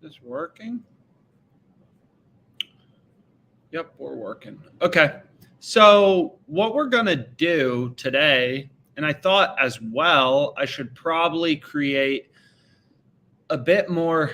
Is this working? Yep, we're working. Okay. So what we're going to do today, and I thought as well, I should probably create a bit more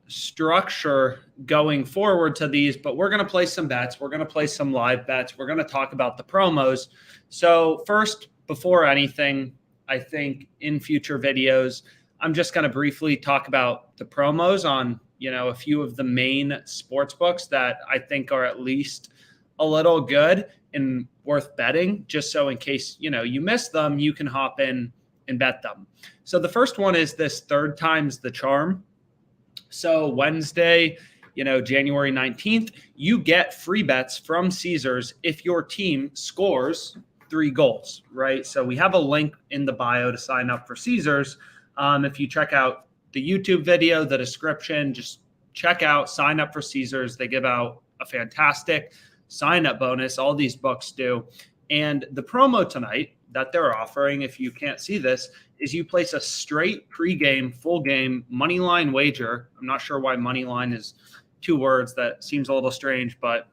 structure going forward to these, but we're going to play some bets. We're going to play some live bets. We're going to talk about the promos. So first, before anything, I think in future videos, I'm just going to briefly talk about the promos on, a few of the main sports books that I think are at least a little good and worth betting, just so in case, you miss them, you can hop in and bet them. So the first one is this third time's the charm. So Wednesday, January 19th, you get free bets from Caesars if your team scores 3 goals, right? So we have a link in the bio to sign up for Caesars. If you check out the YouTube video, the description, just check out, sign up for Caesars. They give out a fantastic sign-up bonus. All these books do. And the promo tonight that they're offering, if you can't see this, is you place a straight pregame, full game money line wager. I'm not sure why money line is 2 words. That seems a little strange, but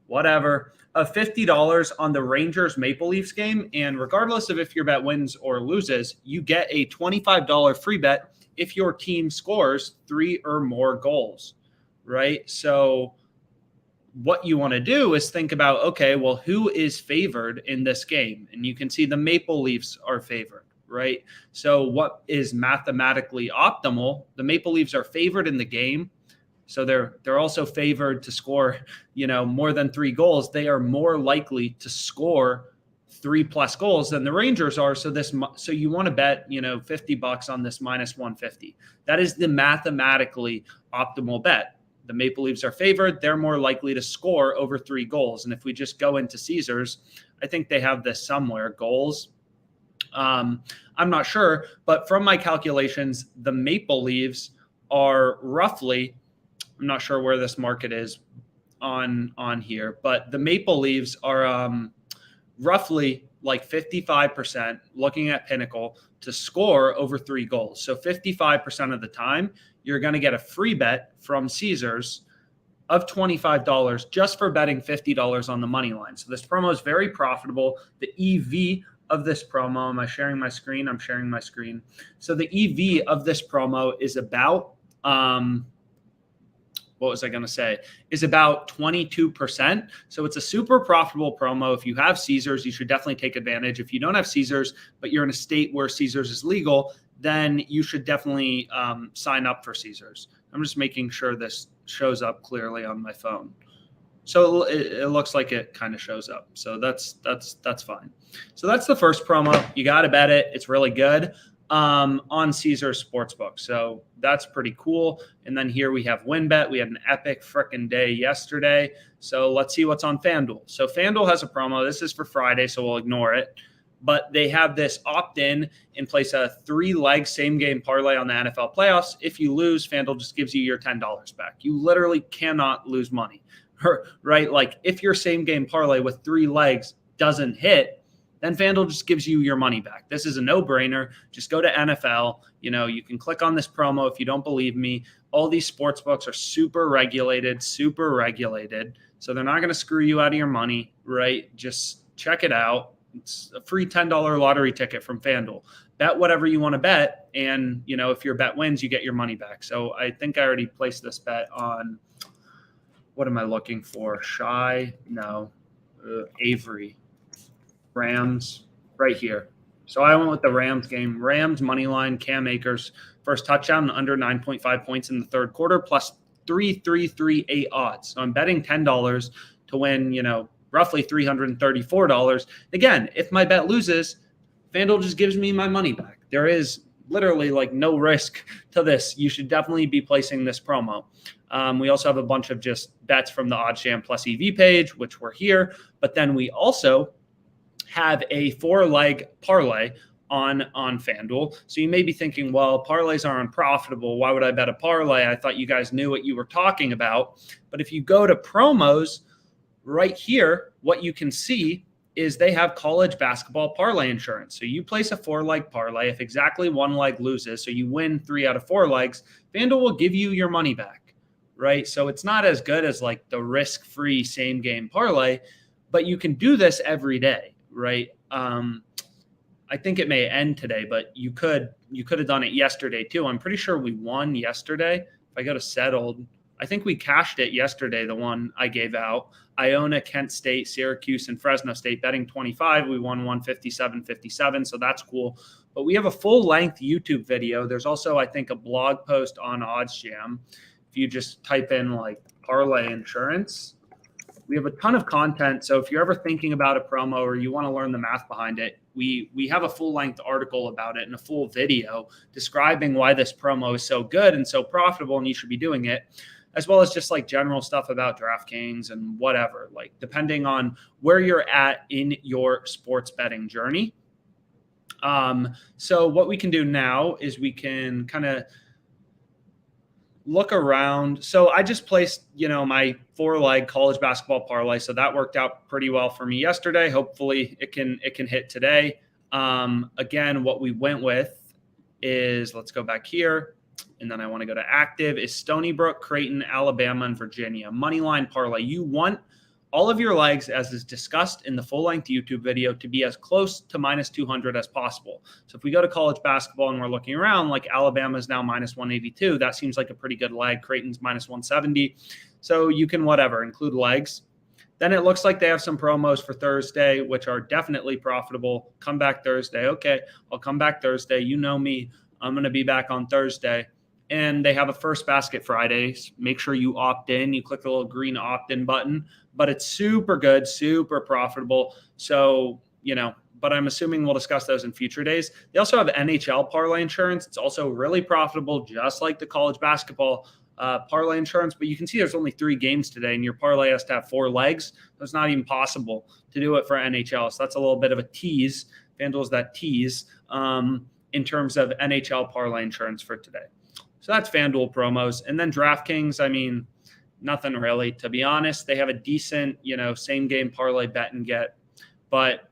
whatever. Of $50 on the Rangers Maple Leafs game. And regardless of if your bet wins or loses, you get a $25 free bet if your team scores 3 or more goals, right? So what you want to do is think about, okay, well, who is favored in this game? And you can see the Maple Leafs are favored, right? So what is mathematically optimal? The Maple Leafs are favored in the game. So they're also favored to score, more than 3 goals. They are more likely to score 3+ goals than the Rangers are. So you want to bet, $50 on this -150. That is the mathematically optimal bet. The Maple Leafs are favored. They're more likely to score over 3 goals. And if we just go into Caesars, I think they have this somewhere, goals. I'm not sure, but from my calculations, the Maple Leafs are roughly, I'm not sure where this market is on here, but the Maple Leafs are roughly like 55% looking at Pinnacle to score over 3 goals. So 55% of the time, you're going to get a free bet from Caesars of $25 just for betting $50 on the money line. So this promo is very profitable. The EV of this promo, am I sharing my screen? I'm sharing my screen. So the EV of this promo is about, what was I going to say, is about 22%. So it's a super profitable promo. If you have Caesars, you should definitely take advantage. If you don't have Caesars, but you're in a state where Caesars is legal, then you should definitely sign up for Caesars. I'm just making sure this shows up clearly on my phone. So it looks like it kind of shows up. So that's fine. So that's the first promo. You got to bet it. It's really good on Caesars Sportsbook. So that's pretty cool. And then here we have WinBet. We had an epic frickin' day yesterday. So let's see what's on FanDuel. So FanDuel has a promo. This is for Friday, so we'll ignore it. But they have this opt-in and place a 3-leg same-game parlay on the NFL playoffs. If you lose, FanDuel just gives you your $10 back. You literally cannot lose money, right? Like if your same-game parlay with 3 legs doesn't hit, then FanDuel just gives you your money back. This is a no-brainer. Just go to NFL. You can click on this promo if you don't believe me. All these sports books are super regulated. So they're not going to screw you out of your money, right? Just check it out. It's a free $10 lottery ticket from FanDuel. Bet whatever you want to bet, and if your bet wins, you get your money back. So I think I already placed this bet on. What am I looking for? Avery, Rams, right here. So I went with the Rams game. Rams money line. Cam Akers first touchdown under 9.5 points in the third quarter plus 3.338 odds. So I'm betting $10 to win. Roughly $334. Again, if my bet loses, FanDuel just gives me my money back. There is literally like no risk to this. You should definitely be placing this promo. We also have a bunch of just bets from the OddsJam plus EV page, which were here. But then we also have a 4-leg parlay on FanDuel. So you may be thinking, well, parlays are unprofitable. Why would I bet a parlay? I thought you guys knew what you were talking about. But if you go to promos, right here, what you can see is they have college basketball parlay insurance. So you place a 4-leg parlay. If exactly one leg loses, so you win 3 out of 4 legs, FanDuel will give you your money back, right? So it's not as good as like the risk-free same game parlay, but you can do this every day, right? I think it may end today, but you could have done it yesterday too. I'm pretty sure we won yesterday. If I go to settled, I think we cashed it yesterday, the one I gave out. Iona, Kent State, Syracuse, and Fresno State betting 25. We won 157.57, so that's cool. But we have a full-length YouTube video. There's also, I think, a blog post on OddsJam. If you just type in like parlay insurance, we have a ton of content. So if you're ever thinking about a promo or you want to learn the math behind it, we have a full-length article about it and a full video describing why this promo is so good and so profitable and you should be doing it, as well as just like general stuff about DraftKings and whatever, like depending on where you're at in your sports betting journey. So what we can do now is we can kind of look around. So I just placed, my 4-leg college basketball parlay. So that worked out pretty well for me yesterday. Hopefully it can hit today. Again, what we went with is, let's go back here. And then I want to go to active, is Stony Brook, Creighton, Alabama, and Virginia. Moneyline parlay. You want all of your legs, as is discussed in the full-length YouTube video, to be as close to minus 200 as possible. So if we go to college basketball and we're looking around, like Alabama is now minus 182, that seems like a pretty good leg. Creighton's minus 170. So you can include legs. Then it looks like they have some promos for Thursday, which are definitely profitable. Come back Thursday. Okay, I'll come back Thursday. You know me. I'm going to be back on Thursday. And they have a first basket Fridays. Make sure you opt in. You click the little green opt-in button. But it's super good, super profitable. So, but I'm assuming we'll discuss those in future days. They also have NHL parlay insurance. It's also really profitable, just like the college basketball parlay insurance. But you can see there's only 3 games today, and your parlay has to have 4 legs. So it's not even possible to do it for NHL. So that's a little bit of a tease. FanDuel's that tease in terms of NHL parlay insurance for today. So that's FanDuel promos. And then DraftKings, nothing really, to be honest. They have a decent, same game parlay bet and get. But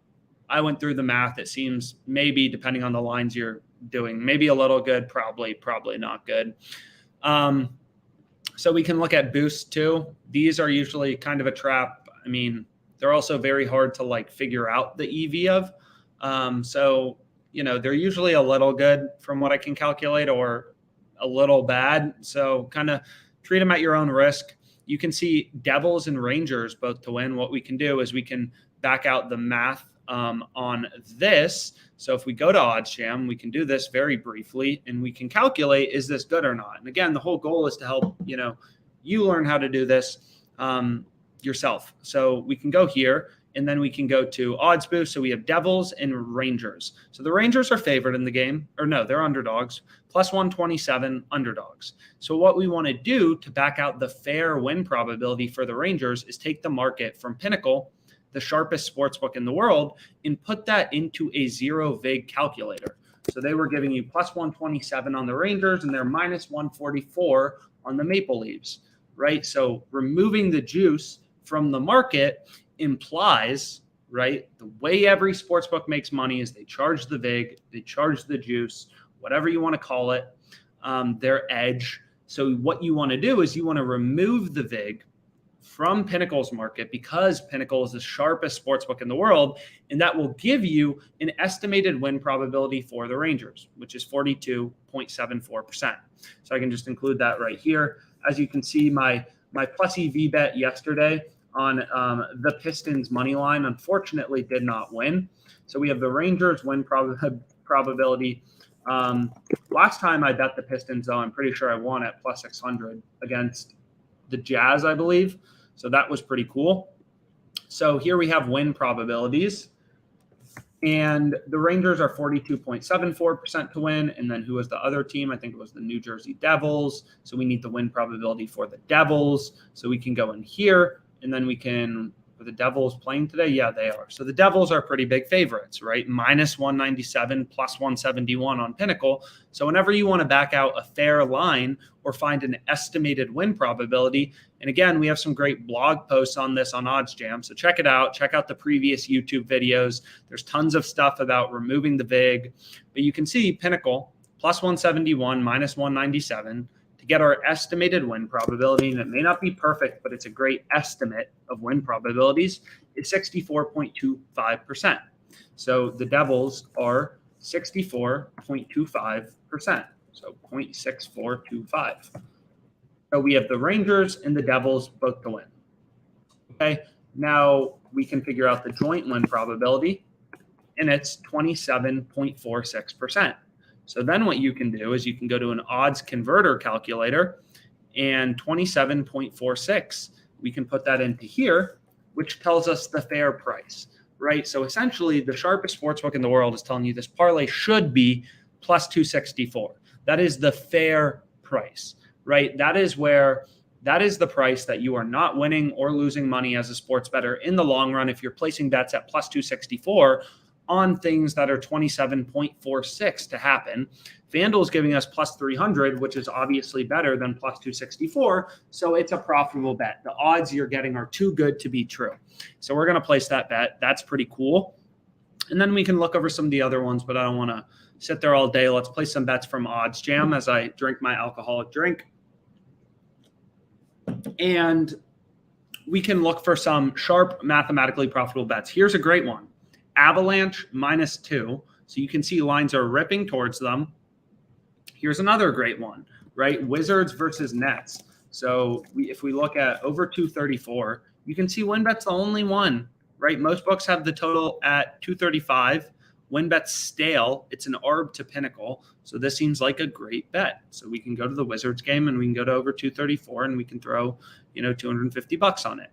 I went through the math. It seems maybe, depending on the lines you're doing, maybe a little good, probably not good. So we can look at boosts too. These are usually kind of a trap. They're also very hard to figure out the EV of. So, they're usually a little good from what I can calculate, or a little bad. So kind of treat them at your own risk. You can see Devils and Rangers both to win. What we can do is we can back out the math on this. So if we go to OddsJam, we can do this very briefly and we can calculate, is this good or not? And again, the whole goal is to help, you learn how to do this yourself. So we can go here and then we can go to odds boost. So we have Devils and Rangers. So the Rangers are favored in the game, or no, they're underdogs, plus 127 underdogs. So what we want to do to back out the fair win probability for the Rangers is take the market from Pinnacle, the sharpest sportsbook in the world, and put that into a zero vig calculator. So they were giving you plus 127 on the Rangers and they're minus 144 on the Maple Leafs, right? So removing the juice from the market implies, right, the way every sportsbook makes money is they charge the vig, they charge the juice, whatever you want to call it, their edge. So what you want to do is you want to remove the vig from Pinnacle's market, because Pinnacle is the sharpest sportsbook in the world, and that will give you an estimated win probability for the Rangers, which is 42.74%. So I can just include that right here. As you can see, my plus EV bet yesterday on the Pistons money line, unfortunately, did not win. So we have the Rangers win probability. Last time I bet the Pistons, though, I'm pretty sure I won at plus 600 against the Jazz, I believe. So that was pretty cool. So here we have win probabilities. And the Rangers are 42.74% to win. And then who was the other team? I think it was the New Jersey Devils. So we need the win probability for the Devils. So we can go in here, and then we can Are the Devils playing today? Yeah, they are. So the Devils are pretty big favorites, right? Minus 197, plus 171 on Pinnacle. So whenever you want to back out a fair line or find an estimated win probability, and again, we have some great blog posts on this on OddsJam. So check it out. Check out the previous YouTube videos. There's tons of stuff about removing the VIG. But you can see Pinnacle, plus 171, minus 197. To get our estimated win probability, and it may not be perfect, but it's a great estimate of win probabilities, is 64.25%. So the Devils are 64.25%, so 0.6425. So we have the Rangers and the Devils both to win. Okay, now we can figure out the joint win probability, and it's 27.46%. So then what you can do is you can go to an odds converter calculator, and 27.46, we can put that into here, which tells us the fair price, right? So essentially the sharpest sportsbook in the world is telling you this parlay should be plus 264. That is the fair price, right? That is the price that you are not winning or losing money as a sports bettor in the long run if you're placing bets at plus 264 on things that are 27.46 to happen. FanDuel is giving us plus 300, which is obviously better than plus 264. So it's a profitable bet. The odds you're getting are too good to be true. So we're going to place that bet. That's pretty cool. And then we can look over some of the other ones, but I don't want to sit there all day. Let's place some bets from OddsJam as I drink my alcoholic drink. And we can look for some sharp, mathematically profitable bets. Here's a great one. Avalanche -2. So you can see lines are ripping towards them. Here's another great one, right? Wizards versus Nets. So if we look at over 234, you can see WinBet's the only one, right? Most books have the total at 235. WinBet's stale. It's an ARB to Pinnacle. So this seems like a great bet. So we can go to the Wizards game and we can go to over 234 and we can throw, $250 on it.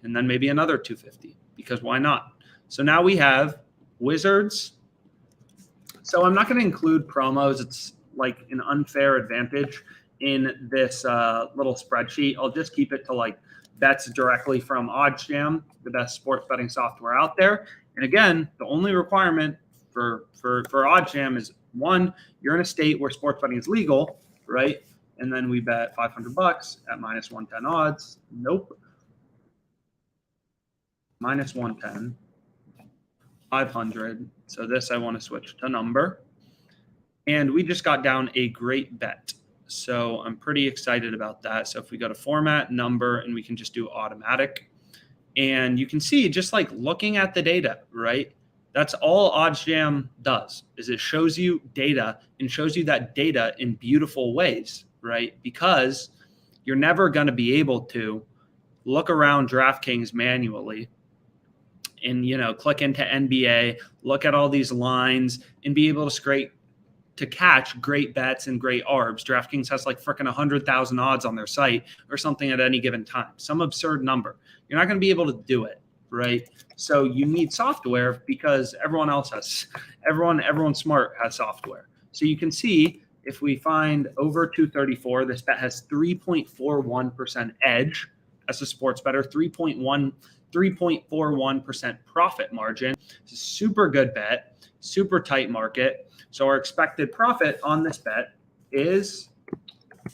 And then maybe another 250 because why not? So now we have Wizards. So I'm not going to include promos. It's like an unfair advantage in this little spreadsheet. I'll just keep it to like bets directly from OddsJam, the best sports betting software out there. And again, the only requirement for OddsJam is one, you're in a state where sports betting is legal, right? And then we bet $500 at minus 110 odds. Nope. Minus 110. 500. So this I want to switch to number. And we just got down a great bet. So I'm pretty excited about that. So if we go to format, number, and we can just do automatic. And you can see just like looking at the data, right? That's all OddsJam does is it shows you data and shows you that data in beautiful ways, right? Because you're never going to be able to look around DraftKings manually and, click into NBA, look at all these lines and be able to catch great bets and great ARBs. DraftKings has like freaking 100,000 odds on their site or something at any given time, some absurd number. You're not going to be able to do it, right? So you need software because everyone smart has software. So you can see if we find over 234, this bet has 3.41% edge as a sports bettor, 3.41% profit margin. It's a super good bet, super tight market. So our expected profit on this bet is,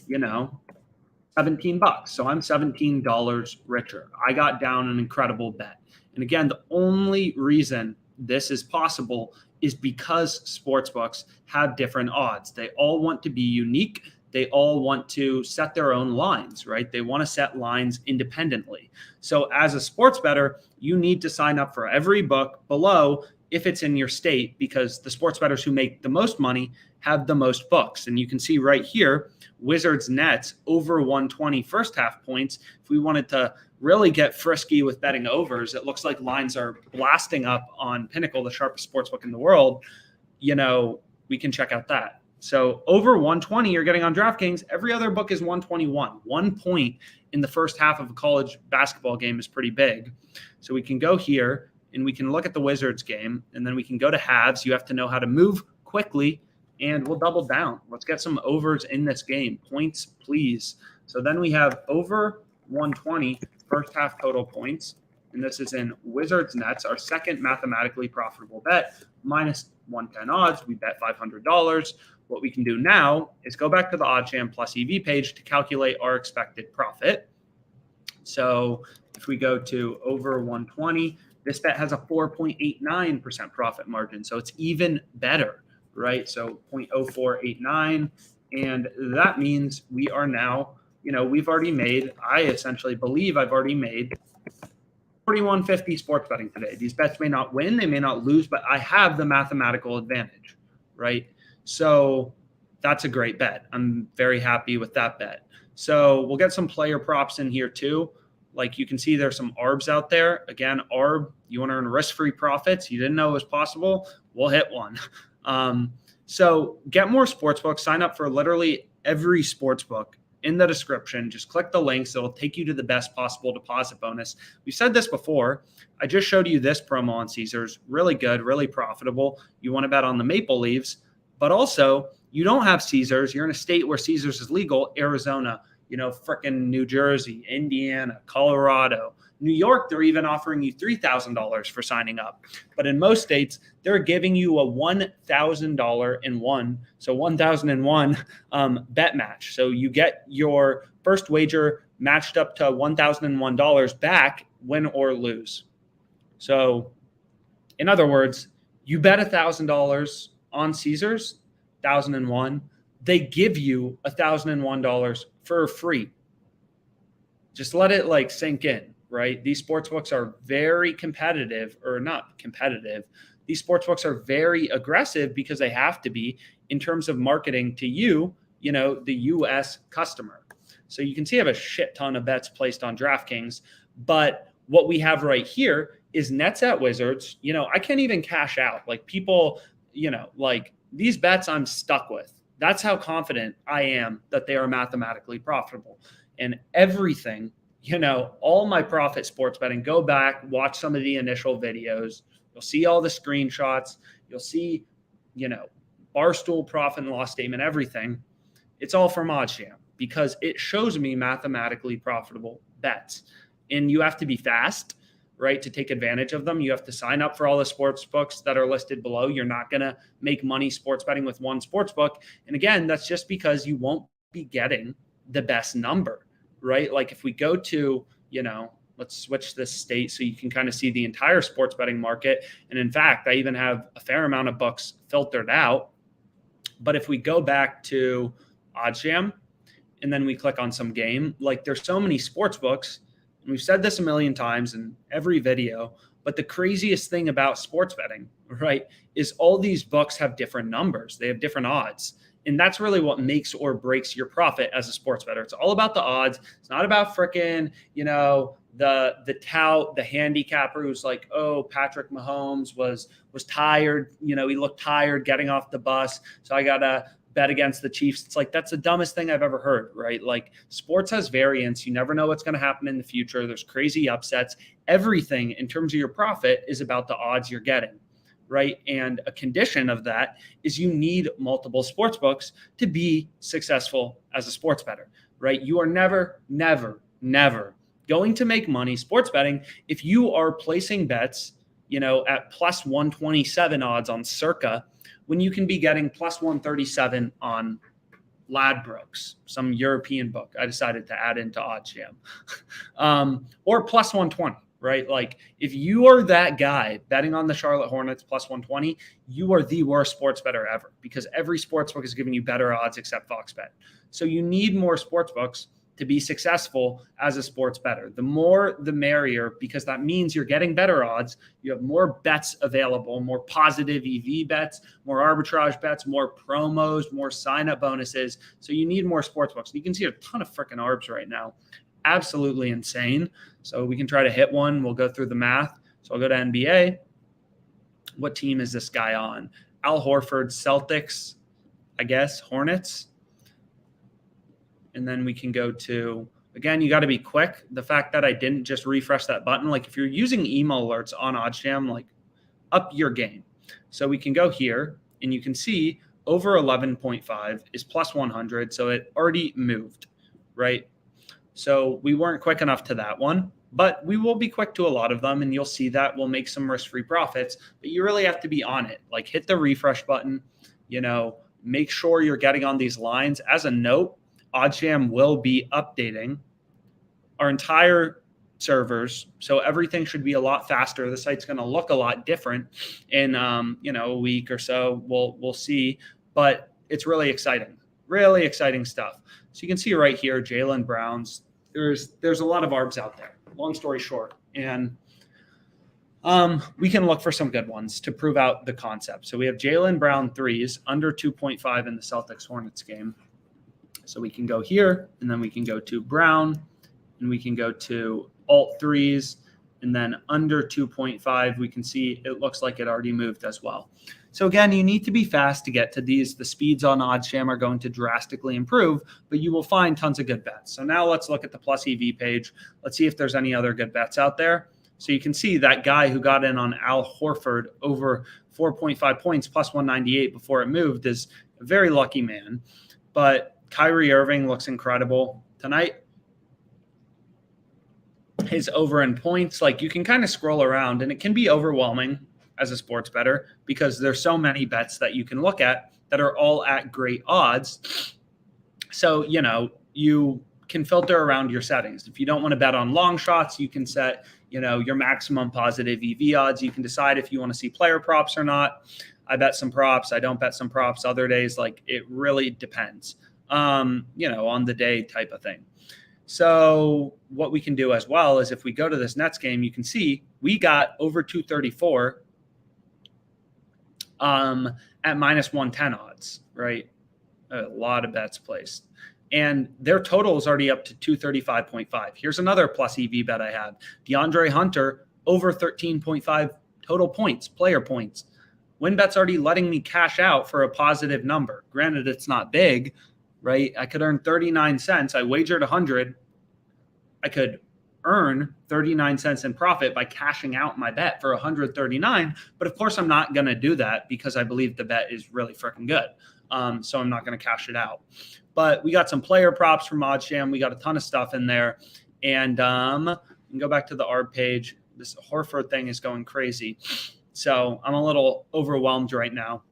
$17. So I'm $17 richer. I got down an incredible bet. And again, the only reason this is possible is because sportsbooks have different odds. They all want to be unique. They all want to set their own lines, right? They want to set lines independently. So as a sports bettor, you need to sign up for every book below if it's in your state, because the sports bettors who make the most money have the most books. And you can see right here, Wizards Nets over 120 first half points. If we wanted to really get frisky with betting overs, it looks like lines are blasting up on Pinnacle, the sharpest sports book in the world. We can check out that. So over 120, you're getting on DraftKings. Every other book is 121. 1 point in the first half of a college basketball game is pretty big. So we can go here and we can look at the Wizards game, and then we can go to halves. You have to know how to move quickly, and we'll double down. Let's get some overs in this game. Points, please. So then we have over 120 first half total points. and this is in Wizards Nets, our second mathematically profitable bet, minus 110 odds. We bet $500. What we can do now is go back to the OddsJam plus EV page to calculate our expected profit. So if we go to over 120, this bet has a 4.89% profit margin. So it's even better, right? So 0.0489. And that means we are now, we've already made, I essentially believe I've already made 41.50 sports betting today. These bets may not win, they may not lose, but I have the mathematical advantage, right? So that's a great bet. I'm very happy with that bet. So we'll get some player props in here too. Like you can see there's some ARBs out there. Again, ARB, you want to earn risk-free profits. You didn't know it was possible. We'll hit one. So get more sportsbooks. Sign up for literally every sportsbook in the description. Just click the links. It'll take you to the best possible deposit bonus. We said this before. I just showed you this promo on Caesars. Really good, really profitable. You want to bet on the Maple Leafs, but also you don't have Caesars. You're in a state where Caesars is legal, Arizona, frickin' New Jersey, Indiana, Colorado, New York. They're even offering you $3,000 for signing up. But in most states, they're giving you a $1,000 in one. So 1,001 bet match. So you get your first wager matched up to $1,001 back, win or lose. So in other words, you bet $1,000 on Caesars, 1,001. They give you $1,001 for free. Just let it sink in, right? These sportsbooks are very competitive, or not competitive. These sportsbooks are very aggressive because they have to be in terms of marketing to you, the US customer. So you can see I have a shit ton of bets placed on DraftKings, but what we have right here is Nets at Wizards. I can't even cash out. People, these bets I'm stuck with. That's how confident I am that they are mathematically profitable. And everything, all my profit sports betting, go back, watch some of the initial videos. You'll see all the screenshots. You'll see, Barstool profit and loss statement, everything. It's all from OddsJam because it shows me mathematically profitable bets. And you have to be fast, right, to take advantage of them. You have to sign up for all the sports books that are listed below. You're not going to make money sports betting with one sports book. And again, that's just because you won't be getting the best number, right? If we go to, let's switch this state so you can kind of see the entire sports betting market. And in fact, I even have a fair amount of books filtered out. But if we go back to OddsJam and then we click on some game, there's so many sports books. And we've said this a million times in every video, but the craziest thing about sports betting, right, is all these books have different numbers. They have different odds. And that's really what makes or breaks your profit as a sports bettor. It's all about the odds. It's not about frickin', the tout, the handicapper who's like, oh, Patrick Mahomes was tired. He looked tired getting off the bus. So I got to bet against the Chiefs. It's that's the dumbest thing I've ever heard, right? Sports has variance. You never know what's going to happen in the future. There's crazy upsets. Everything in terms of your profit is about the odds you're getting, right? And a condition of that is you need multiple sports books to be successful as a sports bettor, right? You are never, never, never going to make money sports betting if you are placing bets, at plus 127 odds on Circa, when you can be getting plus 137 on Ladbrokes, some European book I decided to add into OddsJam, or plus 120, right? If you are that guy betting on the Charlotte Hornets plus 120, you are the worst sports bettor ever because every sports book is giving you better odds except Fox Bet. So you need more sports books to be successful as a sports bettor. The more, the merrier, because that means you're getting better odds. You have more bets available, more positive EV bets, more arbitrage bets, more promos, more sign-up bonuses. So you need more sports books. You can see a ton of freaking ARBs right now. Absolutely insane. So we can try to hit one. We'll go through the math. So I'll go to NBA. What team is this guy on? Al Horford, Celtics, I guess, Hornets. And then we can go to, again, you got to be quick. The fact that I didn't just refresh that button, if you're using email alerts on OddsJam, up your game. So we can go here and you can see over 11.5 is plus 100. So it already moved, right? So we weren't quick enough to that one, but we will be quick to a lot of them, and you'll see that we'll make some risk-free profits, but you really have to be on it. Like, hit the refresh button, make sure you're getting on these lines. As a note, OddsJam will be updating our entire servers, so everything should be a lot faster. The site's going to look a lot different in a week or so. We'll see, but it's really exciting stuff. So you can see right here, Jaylen Brown's. There's a lot of ARBs out there. Long story short, and we can look for some good ones to prove out the concept. So we have Jaylen Brown threes under 2.5 in the Celtics Hornets game. So we can go here, and then we can go to Brown, and we can go to alt threes, and then under 2.5, we can see it looks like it already moved as well. So again, you need to be fast to get to these. The speeds on OddsJam are going to drastically improve, but you will find tons of good bets. So now let's look at the plus EV page. Let's see if there's any other good bets out there. So you can see that guy who got in on Al Horford over 4.5 points plus 198 before it moved is a very lucky man. But Kyrie Irving looks incredible tonight. His over in points, like, you can kind of scroll around and it can be overwhelming as a sports bettor because there's so many bets that you can look at that are all at great odds. So, you can filter around your settings. If you don't want to bet on long shots, you can set, your maximum positive EV odds. You can decide if you want to see player props or not. I bet some props. I don't bet some props other days. Like, it really depends, on the day type of thing. So what we can do as well is if we go to this Nets game, you can see we got over 234 at minus 110 odds, right? A lot of bets placed. And their total is already up to 235.5. Here's another plus EV bet I have. DeAndre Hunter over 13.5 total points, player points. WinBet's already letting me cash out for a positive number. Granted, it's not big, right? I could earn 39 cents. I wagered 100. I could earn 39 cents in profit by cashing out my bet for 139. But of course, I'm not going to do that because I believe the bet is really freaking good. So I'm not going to cash it out. But we got some player props from OddsJam. We got a ton of stuff in there. And we can go back to the ARB page. This Horford thing is going crazy. So I'm a little overwhelmed right now.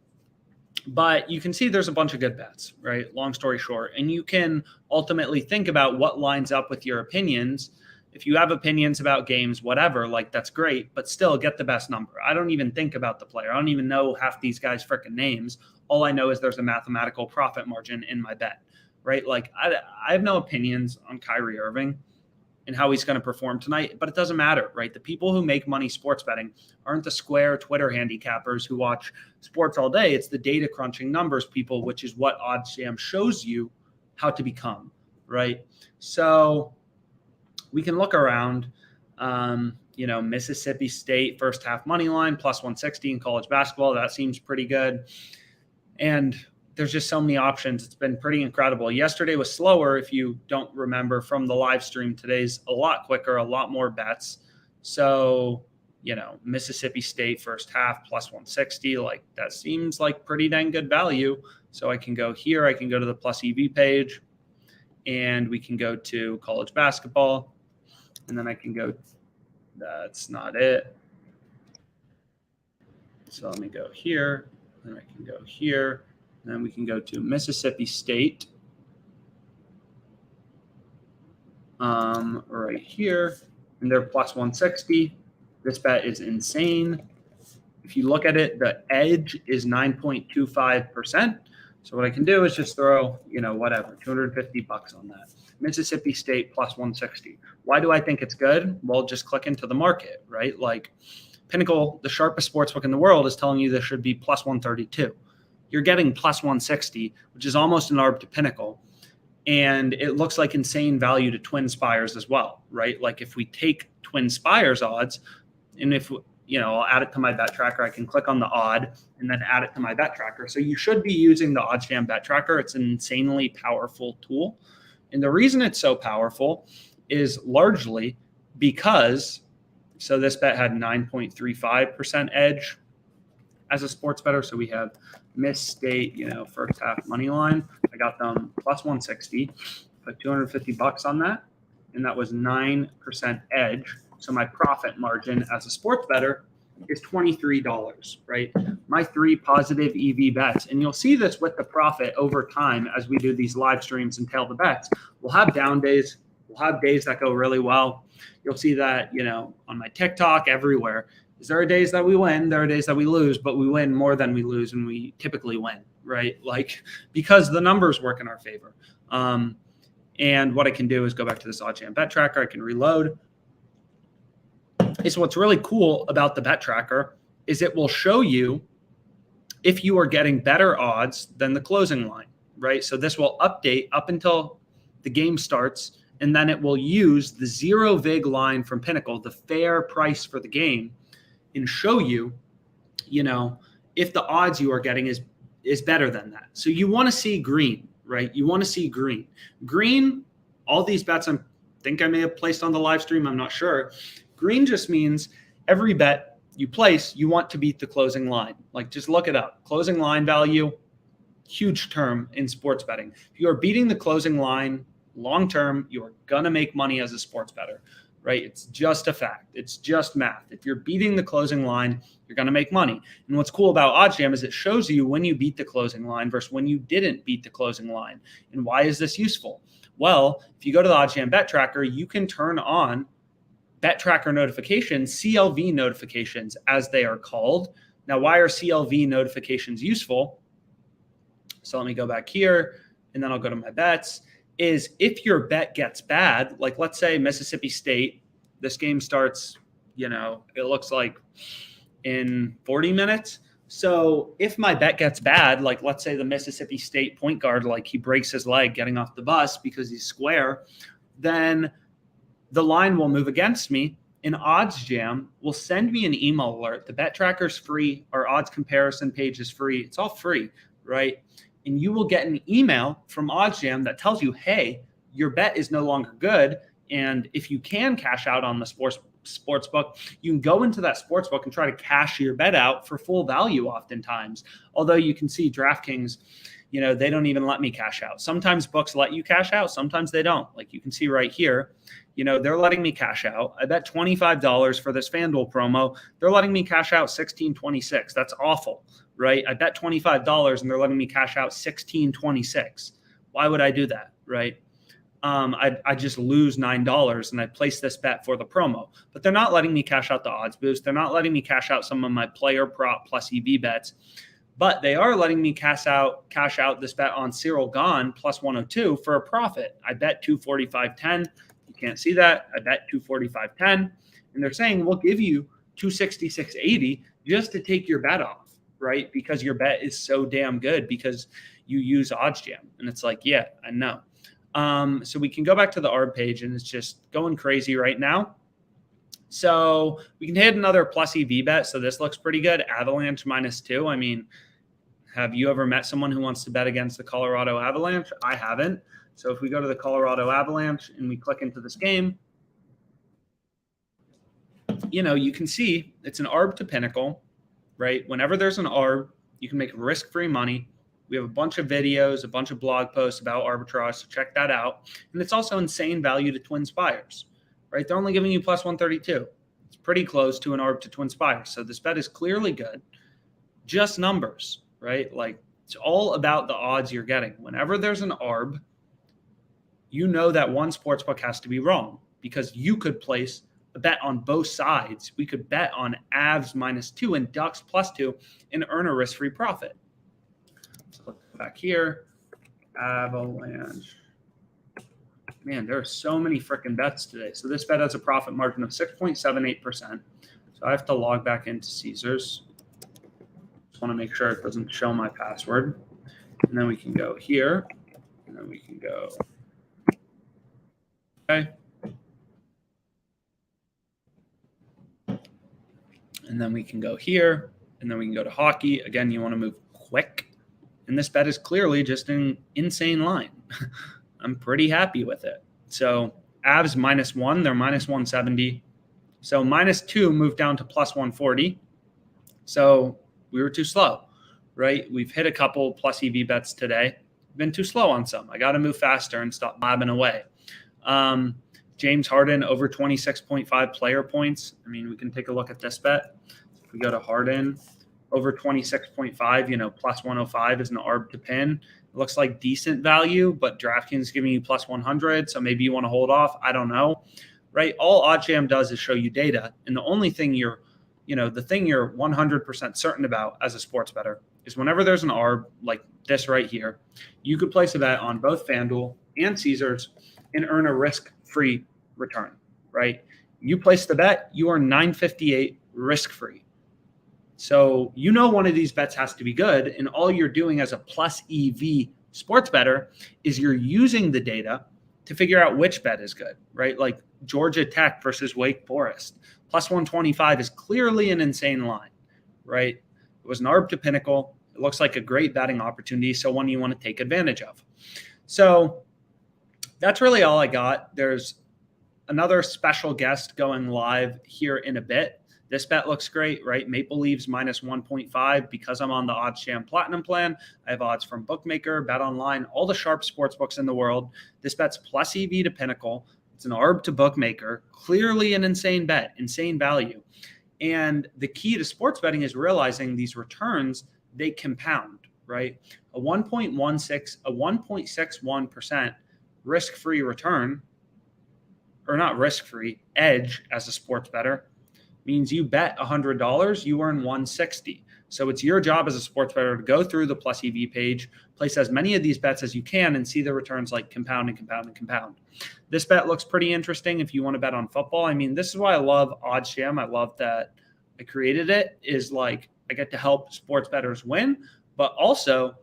But you can see there's a bunch of good bets, right? Long story short. And you can ultimately think about what lines up with your opinions. If you have opinions about games, whatever, like, that's great, but still get the best number. I don't even think about the player. I don't even know half these guys' freaking names. All I know is there's a mathematical profit margin in my bet, right? Like, I have no opinions on Kyrie Irving and how he's going to perform tonight, but it doesn't matter, right? The people who make money sports betting aren't the square Twitter handicappers who watch sports all day. It's the data crunching numbers people, which is what OddsJam shows you how to become, right? So we can look around, Mississippi State first half money line plus 160 in college basketball. That seems pretty good. And there's just so many options. It's been pretty incredible. Yesterday was slower, if you don't remember from the live stream. Today's a lot quicker, a lot more bets. So, Mississippi State first half plus 160, like, that seems like pretty dang good value. So I can go here. I can go to the plus EV page, and we can go to college basketball. And then I can go, that's not it. So let me go here, and I can go here. Then we can go to Mississippi State right here, and they're plus 160. This bet is insane. If you look at it, the edge is 9.25%. So what I can do is just throw, whatever, $250 on that. Mississippi State plus 160. Why do I think it's good? Well, just click into the market, right? Like, Pinnacle, the sharpest sportsbook in the world, is telling you this should be plus 132. You're getting plus 160, which is almost an ARB to Pinnacle. And it looks like insane value to Twin Spires as well, right? Like, if we take Twin Spires odds, and if, I'll add it to my bet tracker, I can click on the odd and then add it to my bet tracker. So you should be using the OddsJam bet tracker. It's an insanely powerful tool. And the reason it's so powerful is largely because, so this bet had 9.35% edge as a sports bettor. So we have Miss State, first half money line. I got them plus 160, put $250 on that. and that was 9% edge. So my profit margin as a sports bettor is $23, right? My 3 positive EV bets. And you'll see this with the profit over time as we do these live streams and tail the bets. We'll have down days. We'll have days that go really well. You'll see that, on my TikTok, everywhere. There are days that we win. There are days that we lose, but we win more than we lose, and we typically win, right? Because the numbers work in our favor. And what I can do is go back to this OddsJam bet tracker. I can reload. So what's really cool about the bet tracker is it will show you if you are getting better odds than the closing line, right? So this will update up until the game starts, and then it will use the 0 vig line from Pinnacle, the fair price for the game, and show you, if the odds you are getting is better than that. So you want to see green, right? You want to see green. Green, all these bets I think I may have placed on the live stream, I'm not sure. Green just means every bet you place, you want to beat the closing line. Just look it up. Closing line value, huge term in sports betting. If you are beating the closing line long term, you are going to make money as a sports bettor, right? It's just a fact. It's just math. If you're beating the closing line, you're going to make money. And what's cool about OddsJam is it shows you when you beat the closing line versus when you didn't beat the closing line. And why is this useful? Well, if you go to the OddsJam bet tracker, you can turn on bet tracker notifications, CLV notifications, as they are called. Now, why are CLV notifications useful? So let me go back here, and then I'll go to my bets. Is if your bet gets bad, let's say Mississippi State, this game starts, it looks like in 40 minutes. So if my bet gets bad, let's say the Mississippi State point guard, he breaks his leg getting off the bus because he's square, then the line will move against me, and OddsJam will send me an email alert. The bet tracker's free. Our odds comparison page is free. It's all free, right? And you will get an email from OddsJam that tells you, hey, your bet is no longer good. And if you can cash out on the sports book, you can go into that sports book and try to cash your bet out for full value oftentimes. Although you can see DraftKings, they don't even let me cash out. Sometimes books let you cash out. Sometimes they don't. You can see right here, they're letting me cash out. I bet $25 for this FanDuel promo. They're letting me cash out $16.26. That's awful, right? I bet $25 and they're letting me cash out $16.26. Why would I do that, right? I just lose $9 and I place this bet for the promo. But they're not letting me cash out the odds boost. They're not letting me cash out some of my player prop plus EV bets. But they are letting me cash out this bet on Cyril Gahn plus 102 for a profit. I bet 245.10. You can't see that. I bet 245.10. And they're saying we'll give you 266.80 just to take your bet off, right? Because your bet is so damn good because you use OddsJam. And it's yeah, I know. So we can go back to the ARB page, and it's just going crazy right now. So we can hit another plus EV bet. So this looks pretty good. Avalanche -2. I mean, have you ever met someone who wants to bet against the Colorado Avalanche? I haven't. So if we go to the Colorado Avalanche and we click into this game, you can see it's an ARB to Pinnacle, right? Whenever there's an ARB, you can make risk-free money. We have a bunch of videos, a bunch of blog posts about arbitrage, so check that out. And it's also insane value to Twin Spires, right? They're only giving you plus 132. It's pretty close to an ARB to Twin Spires. So this bet is clearly good. Just numbers, right? It's all about the odds you're getting. Whenever there's an ARB, you know that one sportsbook has to be wrong because you could place a bet on both sides. We could bet on Avs -2 and Ducks +2 and earn a risk-free profit. So look back here, Avalanche. Man, there are so many freaking bets today. So this bet has a profit margin of 6.78%. So I have to log back into Caesars. Just want to make sure it doesn't show my password. And then we can go here. And then we can go. Okay. And then we can go here. And then we can go to hockey. Again, you want to move quick. And this bet is clearly just an insane line. I'm pretty happy with it. So Avs -1, they're -170. So -2 moved down to +140. So we were too slow, right? We've hit a couple plus EV bets today. Been too slow on some. I got to move faster and stop bobbing away. James Harden over 26.5 player points. I mean, we can take a look at this bet. If we go to Harden over 26.5, plus 105 is an ARB to pin. It looks like decent value, but DraftKings is giving you plus 100. So maybe you want to hold off. I don't know, right? All OddsJam does is show you data. And the only thing the thing you're 100% certain about as a sports bettor is whenever there's an ARB like this right here, you could place a bet on both FanDuel and Caesars and earn a risk-free return, right? You place the bet, you are $9.58 risk-free. So one of these bets has to be good, and all you're doing as a plus EV sports bettor is you're using the data to figure out which bet is good, right? Like Georgia Tech versus Wake Forest. Plus 125 is clearly an insane line, right? It was an ARB to Pinnacle. It looks like a great betting opportunity, so one you want to take advantage of. So that's really all I got. There's another special guest going live here in a bit. This bet looks great, right? Maple Leafs minus 1.5. Because I'm on the OddsJam Platinum plan, I have odds from Bookmaker, Bet Online, all the sharp sports books in the world. This bet's plus EV to Pinnacle. It's an ARB to Bookmaker. Clearly an insane bet, insane value. And the key to sports betting is realizing these returns, they compound, right? A 1.61% risk-free return, or not risk-free, edge as a sports bettor, means you bet $100, you earn $160. So it's your job as a sports bettor to go through the plus EV page, place as many of these bets as you can, and see the returns like compound and compound and compound. This bet looks pretty interesting if you want to bet on football. I mean, this is why I love OddsJam. I love that I created it, is like I get to help sports bettors win, but also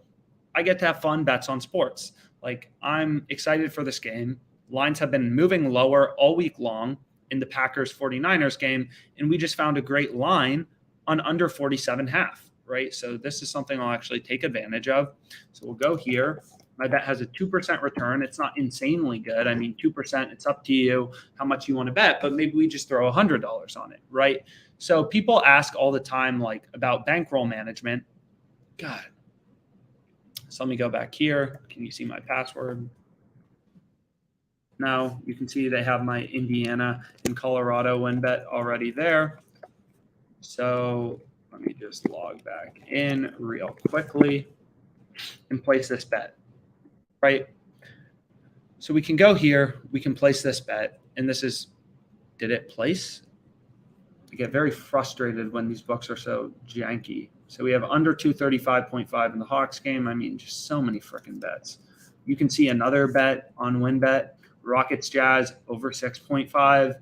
I get to have fun bets on sports. Like, I'm excited for this game. Lines have been moving lower all week long in the Packers 49ers game, and we just found a great line on under 47.5, right? So this is something I'll actually take advantage of. So we'll go here. My bet has a 2% return. It's not insanely good. I mean, 2%, it's up to you how much you want to bet, but maybe we just throw $100 on it, right? So people ask all the time, like, about bankroll management. God. So let me go back here. Can you see my password? Now you can see they have my Indiana and Colorado win bet already there. So let me just log back in real quickly and place this bet, right? So we can go here, we can place this bet, and this is, did it place? I get very frustrated when these books are so janky. So we have under 235.5 in the Hawks game. I mean, just so many freaking bets. You can see another bet on WinBet. Rockets Jazz over 6.5,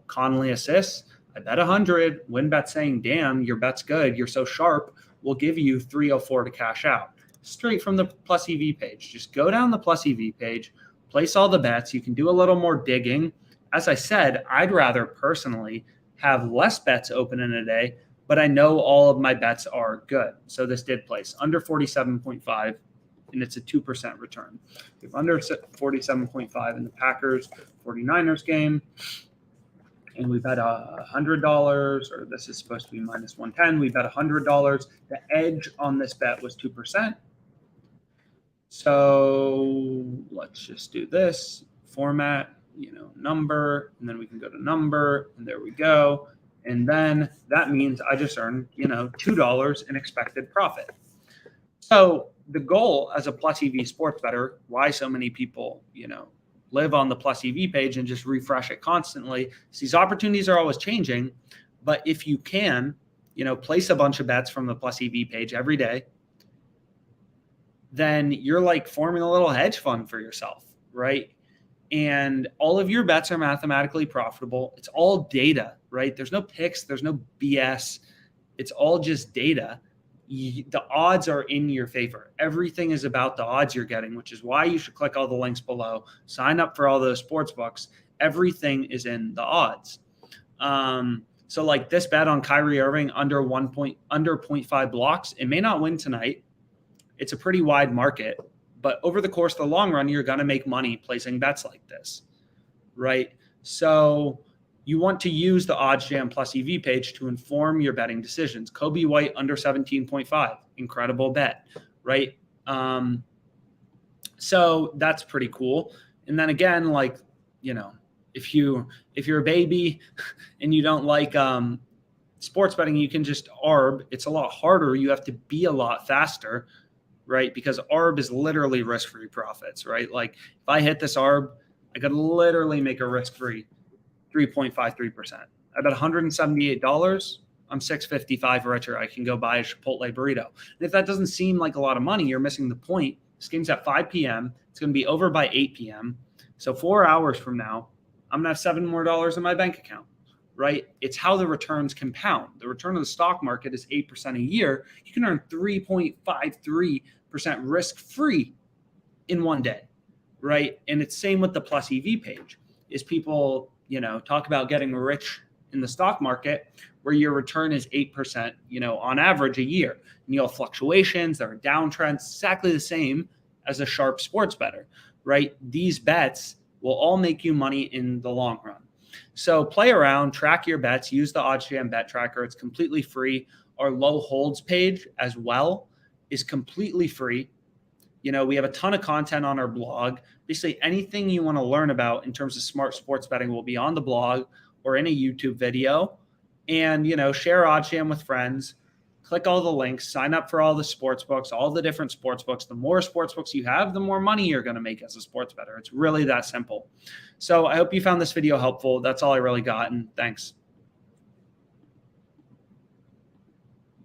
Conley assists. I bet 100. WinBet saying, damn, your bet's good. You're so sharp. We'll give you 304 to cash out. Straight from the plus EV page. Just go down the plus EV page, place all the bets. You can do a little more digging. As I said, I'd rather personally have less bets open in a day, but I know all of my bets are good. So this did place under 47.5. And it's a 2% return. We have under 47.5 in the Packers 49ers game. And we bet $100, or this is supposed to be minus 110. We bet $100. The edge on this bet was 2%. So let's just do this format, number, and then we can go to number, and there we go. And then that means I just earned, $2 in expected profit. So the goal as a plus EV sports bettor, why so many people, live on the plus EV page and just refresh it constantly, is these opportunities are always changing. But if you can, place a bunch of bets from the plus EV page every day, then you're like forming a little hedge fund for yourself, right? And all of your bets are mathematically profitable. It's all data, right? There's no picks, there's no BS. It's all just data. The odds are in your favor. Everything is about the odds you're getting, which is why you should click all the links below. Sign up for all those sports books. Everything is in the odds. So like this bet on Kyrie Irving under 0.5 blocks, it may not win tonight. It's a pretty wide market, but over the course of the long run, you're going to make money placing bets like this, right? So you want to use the OddsJam plus EV page to inform your betting decisions. Kobe White under 17.5, incredible bet, right? So that's pretty cool. And then again, if you're a baby and you don't like sports betting, you can just ARB. It's a lot harder. You have to be a lot faster, right? Because ARB is literally risk-free profits, right? Like if I hit this ARB, I could literally make a risk-free 3.53%. I bet $178. I'm $6.55 richer. I can go buy a Chipotle burrito. And if that doesn't seem like a lot of money, you're missing the point. This game's at 5 p.m. It's going to be over by 8 p.m. So 4 hours from now, I'm going to have $7 more in my bank account, right? It's how the returns compound. The return of the stock market is 8% a year. You can earn 3.53% risk-free in one day, right? And it's same with the plus EV page. Is people, talk about getting rich in the stock market where your return is 8%, on average a year. And you'll have fluctuations, there are downtrends, exactly the same as a sharp sports bettor, right? These bets will all make you money in the long run. So play around, track your bets, use the OddsJam bet tracker. It's completely free. Our low holds page as well is completely free. We have a ton of content on our blog. Basically anything you want to learn about in terms of smart sports betting will be on the blog or in a YouTube video. And, share OddsJam with friends, click all the links, sign up for all the sports books, all the different sports books. The more sports books you have, the more money you're going to make as a sports bettor. It's really that simple. So I hope you found this video helpful. That's all I really got. And thanks.